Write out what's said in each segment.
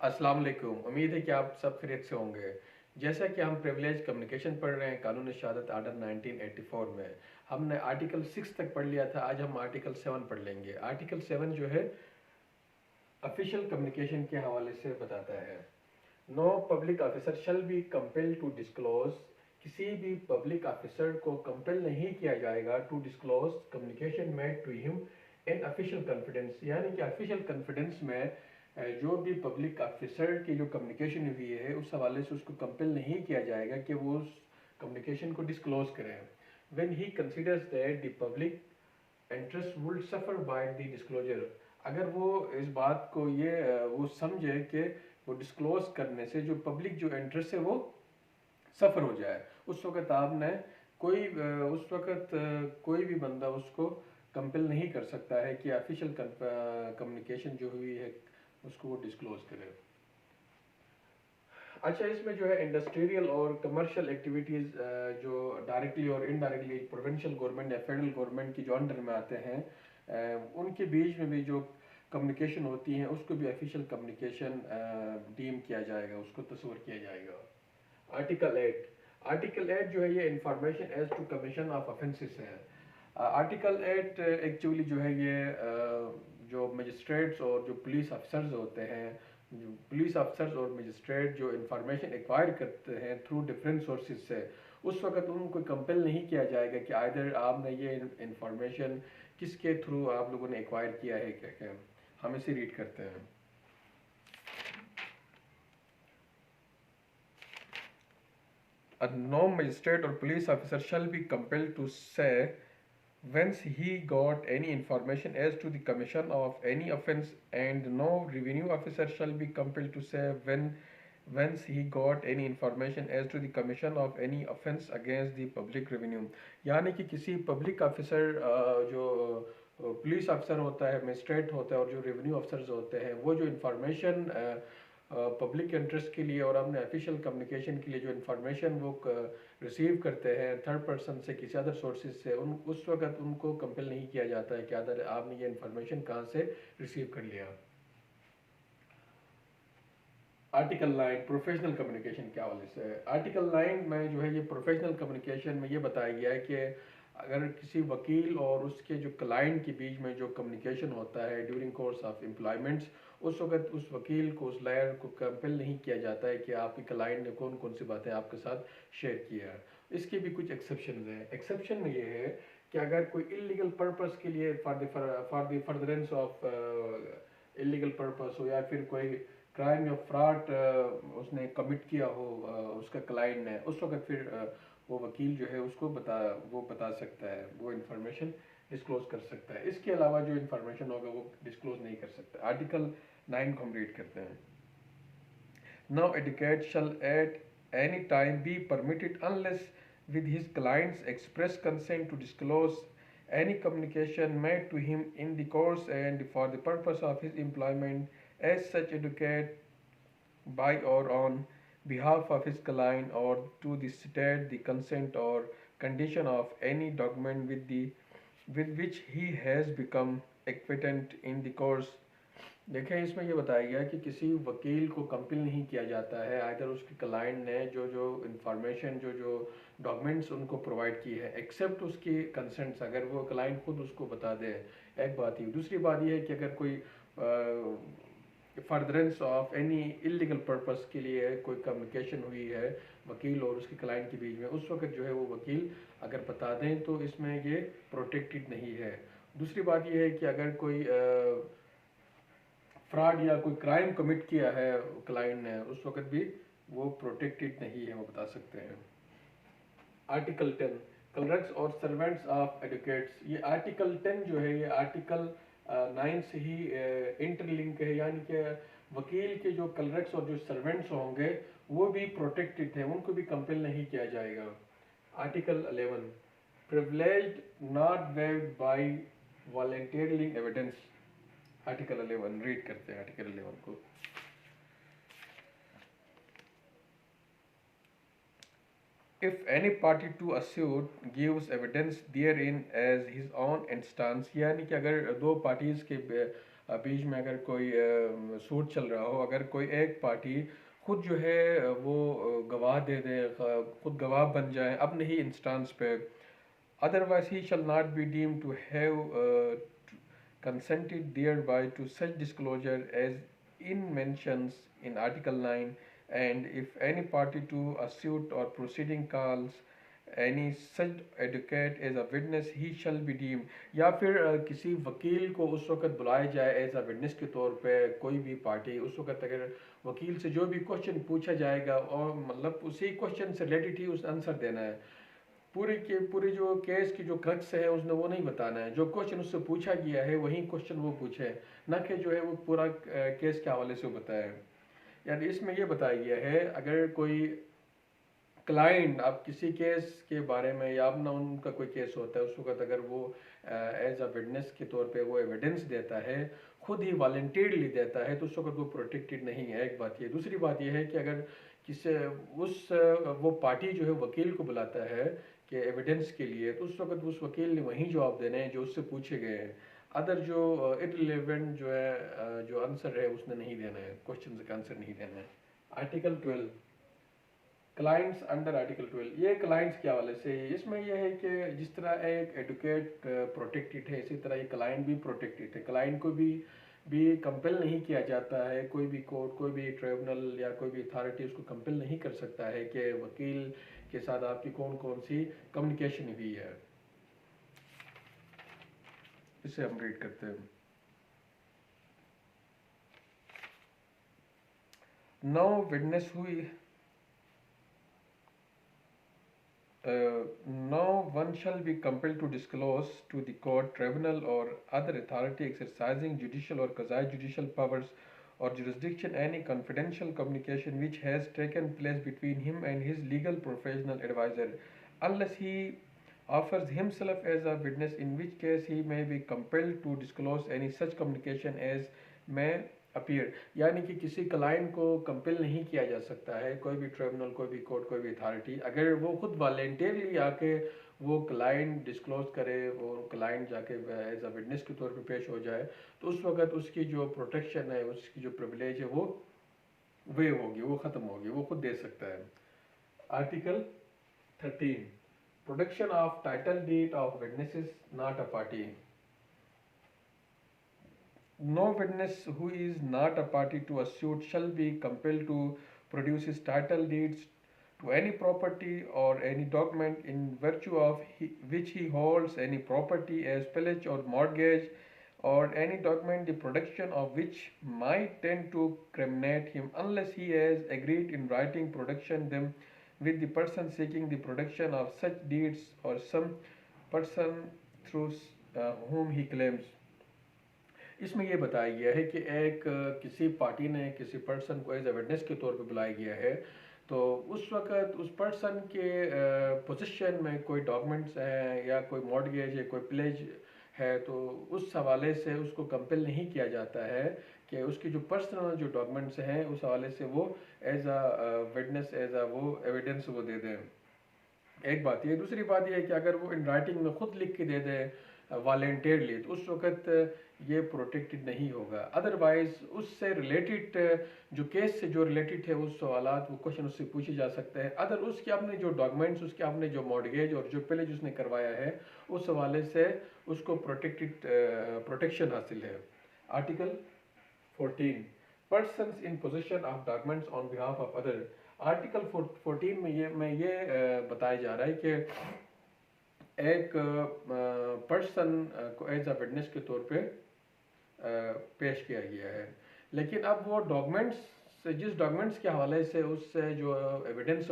अस्सलाम वालेकुम। उम्मीद है कि आप सब खैरियत से होंगे। जैसा कि हम प्रिविलेज कम्युनिकेशन पढ़ रहे हैं कानून शहादत आर्डर 1984 में, हमने आर्टिकल 6 तक पढ़ लिया था। आज हम आर्टिकल 7 पढ़ लेंगे। आर्टिकल 7 जो है ऑफिशियल कम्युनिकेशन के हवाले से बताता है, no public officer shall be compel to disclose. किसी भी पब्लिक ऑफिसर को कंपेल नहीं किया जाएगा to disclose communication made to him in official confidence. यानी कि ऑफिशियल कॉन्फिडेंस में जो भी पब्लिक ऑफिसर की जो कम्युनिकेशन हुई है उस हवाले से उसको कंपेल नहीं किया जाएगा कि वो उस कम्युनिकेशन को डिस्क्लोज करें when he considers that the public interest would suffer by the disclosure. अगर वो इस बात को वो समझे कि वो डिस्क्लोज करने से जो पब्लिक जो इंटरेस्ट है वो सफ़र हो जाए, उस वक़्त आपने कोई भी बंदा उसको कंपेल नहीं कर सकता है कि ऑफिशियल कम्युनिकेशन जो हुई है उसको वो डिस्क्लोज करे। अच्छा, इसमें जो है इंडस्ट्रियल और कमर्शियल एक्टिविटीज़ जो डायरेक्टली और इनडायरेक्टली प्रोविंशियल गवर्नमेंट या फेडरल गवर्नमेंट की जो अंडर में आते हैं, उनके बीच में भी जो कम्युनिकेशन होती हैं उसको भी ऑफिशियल कम्युनिकेशन डीम किया जाएगा, उसको तस्वर किया जाएगा। आर्टिकल 8 जो है ये information as to commission of offences है। आर्टिकल 8 एक्चुअली जो है ये जो मजिस्ट्रेट्स और जो पुलिस अफसर्स होते हैं, जो पुलिस अफसर्स और मजिस्ट्रेट जो इंफॉर्मेशन एक्वायर करते हैं थ्रू डिफरेंट सोर्सेज से, उस वक्त उनको कंपेल नहीं किया जाएगा कि आइदर आपने ये इंफॉर्मेशन किसके थ्रू आप लोगों ने एक्वायर किया है। क्या क्या हम इसे रीड करते हैं। No magistrate or police officer shall be compelled to say whence he got any information as to the commission of any offence, and no revenue officer shall be compelled to say whence he got any information as to the commission of any offence against the public revenue। यानी कि किसी public officer जो police अफसर होता है, magistrate होता है और जो रेवेन्यू अफसर्स होते हैं, वो जो इंफॉर्मेशन पब्लिक इंटरेस्ट के लिए और अपने ऑफिशियल कम्युनिकेशन के लिए जो इन्फॉर्मेशन वो रिसीव करते हैं थर्ड पर्सन से, किसी अदर सोर्सेज से, उस वक्त उनको कंपेल नहीं किया जाता है कि अदर आपने ये इन्फॉर्मेशन कहाँ से रिसीव कर लिया। आर्टिकल 9 प्रोफेशनल कम्युनिकेशन के हवाले से, आर्टिकल 9 में जो है ये प्रोफेशनल कम्युनिकेशन में ये बताया गया है कि अगर किसी वकील और उसके जो क्लाइंट के बीच में जो कम्युनिकेशन होता है ड्यूरिंग कोर्स ऑफ एम्प्लॉयमेंट्स, उस वक्त उस वकील को, उस लॉयर को कंपेल नहीं किया जाता है कि आपके क्लाइंट ने कौन कौन सी बातें आपके साथ शेयर किया है। इसके भी कुछ एक्सेप्शन हैं। एक्सेप्शन में ये है कि अगर कोई इलीगल पर्पस के लिए for the furtherance of illegal purpose हो, या फिर कोई क्राइम या फ्रॉड उसने कमिट किया हो उसका क्लाइंट ने, उस वक्त फिर वो वकील जो है उसको बता सकता है, वो इन्फॉर्मेशन डिस्क्लोज कर सकता है। इसके अलावा जो इन्फॉर्मेशन होगा वो डिस्क्लोज नहीं कर सकता। आर्टिकल 9 को हम रीड करते हैं। Now advocate shell at any time be permitted unless with his client's express consent to disclose any communication made to him in the course and for the purpose of his employment as such advocate by or on behalf of his client, or to the state the consent or condition of any document with which he has become acquainted in the course। देखें, इसमें ये बताया गया कि किसी वकील को compel नहीं किया जाता है आइदर उसके क्लाइंट ने जो जो इंफॉर्मेशन जो जो डॉक्यूमेंट्स उनको प्रोवाइड की है, एक्सेप्ट उसकी कंसेंट्स, अगर वो क्लाइंट खुद उसको बता दे। एक बात ही। दूसरी बात यह है कि अगर कोई furtherance of any illegal purpose के लिए कोई कम्युनिकेशन हुई है वकील और उसके क्लाइंट के बीच में, उस वक्त जो है वो वकील अगर बता दें तो इसमें ये प्रोटेक्टेड नहीं है। दूसरी बात यह है कि अगर कोई फ्रॉड या कोई क्राइम कमिट किया है क्लाइंट ने, उस वक्त भी वो प्रोटेक्टेड नहीं है, वो बता सकते हैं। आर्टिकल 10 क्लर्क्स और सर्वेंट्स ऑफ एडवोकेट्स। ये आर्टिकल 10 जो है ये आर्टिकल 9 से ही इंटरलिंक है, यानी कि वकील के जो क्लर्क्स और जो सर्वेंट्स होंगे वो भी प्रोटेक्टेड हैं, उनको भी कंपेल नहीं किया जाएगा। Article 11 privileged not waived by voluntarily evidence. Article 11 read करते हैं आर्टिकल 11 को। If any party to a suit gives evidence therein as his own instance, यानी कि अगर दो पार्टीज के बीच में अगर कोई सूट चल रहा हो, अगर कोई एक पार्टी खुद जो है वो गवाह दे दे, खुद गवाह बन जाए अपने ही इंस्टांस पे, otherwise he shall not be deemed to have consented thereby to such disclosure as in mentions in Article 9, and if any party to a suit or proceeding calls any such advocate as a witness he shall be deemed, या फिर किसी वकील को उस वक्त बुलाया जाए as a witness के तौर पे, कोई भी पार्टी उस वक्त अगर वकील से जो भी क्वेश्चन पूछा जाएगा और मतलब उसी क्वेश्चन से रिलेटेड ही उस आंसर देना है, पूरी के पूरी जो केस की जो क्रक्स है उसने वो नहीं बताना है, जो क्वेश्चन उससे पूछा गया है वही क्वेश्चन वो पूछे, ना कि जो है वो पूरा केस के हवाले से बताया है। यानी इसमें ये बताया गया है अगर कोई क्लाइंट आप किसी केस के बारे में या अपना उनका कोई केस होता है उस वक्त अगर वो एज अ विटनेस के तौर पे वो एविडेंस देता है, खुद ही वॉलंटियरली देता है, तो उस वक्त वो प्रोटेक्टेड नहीं है। एक बात ये, दूसरी बात ये है कि अगर किसी उस वो पार्टी जो है वकील को बुलाता है कि एविडेंस के लिए, तो उस वक्त उस वकील ने वही जवाब देने हैं जो उससे पूछे गए हैं, अदर जो इररिलेवेंट जो है जो आंसर है उसने नहीं देना है, क्वेश्चन का आंसर नहीं देना है। आर्टिकल 12 क्लाइंट्स अंडर आर्टिकल 12, ये क्लाइंट्स के हवाले से इसमें यह है कि जिस तरह एक एडवोकेट प्रोटेक्टेड है इसी तरह ये क्लाइंट भी प्रोटेक्टेड है। क्लाइंट को भी कंपेल नहीं किया जाता है, कोई भी कोर्ट कोई भी ट्रिब्यूनल या कोई भी अथॉरिटी उसको कंपेल नहीं कर सकता है कि वकील के साथ आपकी कौन कौन सी कम्युनिकेशन हुई है। इसे हम रीड करते हैं। नो विटनेस हुई no one shall be compelled to disclose to the court, tribunal, or other authority exercising judicial or quasi-judicial powers or jurisdiction any confidential communication which has taken place between him and his legal professional advisor, unless he offers himself as a witness, in which case he may be compelled to disclose any such communication as may appear. यानी कि किसी client को compel नहीं किया जा सकता है, कोई भी ट्रिब्यूनल कोई भी कोर्ट कोई भी अथॉरिटी, अगर वो खुद वॉलेंटियरली आके वो क्लाइंट डिस्क्लोज करे, वो क्लाइंट जाके एज अ विटनेस के तौर पे पेश हो जाए, तो उस वक्त उसकी जो प्रोटेक्शन है, उसकी जो प्रिविलेज है वो वेव होगी, वो ख़त्म होगी, वो खुद दे सकता है। Article 13 protection of title deed of witnesses not a party. No witness who is not a party to a suit shall be compelled to produce his title deeds to any property or any document in virtue of which he holds any property as pillage or mortgage, or any document the production of which might tend to criminate him, unless he has agreed in writing production them with the person seeking the production of such deeds or some person through whom he claims। इसमें यह बताया गया है कि एक किसी party ने किसी पर्सन को एज ए विटनेस के तौर पे बुलाया गया है, तो उस वक्त उस पर्सन के पोजीशन में कोई डॉक्यूमेंट्स हैं या कोई मॉर्टगेज है, कोई प्लेज है, तो उस हवाले से उसको कंपेल नहीं किया जाता है कि उसकी जो पर्सनल जो डॉक्यूमेंट्स हैं उस हवाले से वो as a witness as a वो एविडेंस वो दे दें। एक बात ये, दूसरी बात ये है कि अगर वो इन राइटिंग में खुद लिख के दे दे वॉलेंटियरली, तो उस वक्त ये प्रोटेक्टेड नहीं होगा। अदरवाइज उससे रिलेटेड जो केस से जो रिलेटेड है उस सवालात वो क्वेश्चन उससे पूछे जा सकते हैं, अदर उसके अपने जो डॉक्यूमेंट्स उसके अपने जो मॉर्टगेज और जो पहले उसने करवाया है उस हवाले से उसको प्रोटेक्शन हासिल है। Article 14 persons in position of documents on behalf of other. Article 14 में ये बताया जा रहा है कि एक पर्सन को एज अ विटनेस के तौर पे पेश किया गया है, लेकिन अब वो डॉक्यूमेंट्स जिस डॉक्यूमेंट्स के हवाले से उससे जो एविडेंस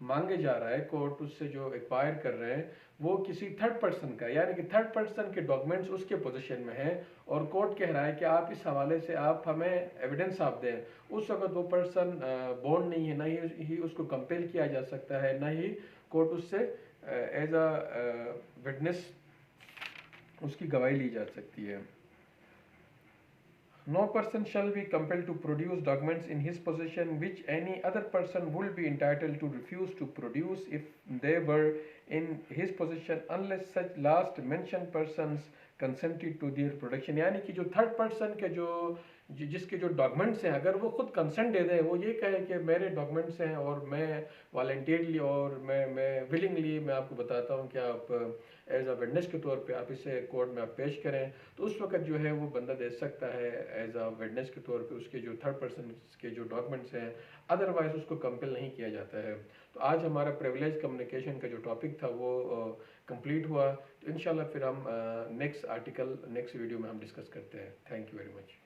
मांगे जा रहा है कोर्ट उससे जो एक्वायर कर रहे हैं वो किसी थर्ड पर्सन का, यानी कि थर्ड पर्सन के डॉक्यूमेंट्स उसके पोजीशन में हैं और कोर्ट कह रहा है कि आप इस हवाले से आप हमें एविडेंस आप दें, उस वक्त वो पर्सन बॉन्ड नहीं है, ना ही उसको कंपेल किया जा सकता है, ना ही कोर्ट उससे एज अ विटनेस उसकी गवाही ली जा सकती है। No person shall be compelled to produce documents in his possession which any other person would be entitled to refuse to produce if they were in his possession, unless such last mentioned persons consented to their production, यानी कि जो third person के जिसके जो documents हैं, अगर वो खुद कंसेंट दे दें, वो ये कहे कि मेरे डॉक्यूमेंट्स हैं और मैं वॉलंटियरली और मैं विलिंगली मैं आपको बताता हूँ कि आप एज अ विटनेस के तौर पे आप इसे कोर्ट में आप पेश करें, तो उस वक्त जो है वो बंदा दे सकता है एज अ विटनेस के तौर पे उसके जो थर्ड पर्सन के जो डॉक्यूमेंट्स हैं। अदरवाइज उसको कंपेल नहीं किया जाता है। तो आज हमारा प्रिविलेज कम्युनिकेशन का जो टॉपिक था वो कंप्लीट हुआ। तो इंशाल्लाह फिर हम नेक्स्ट वीडियो में हम डिस्कस करते हैं। Thank you very much.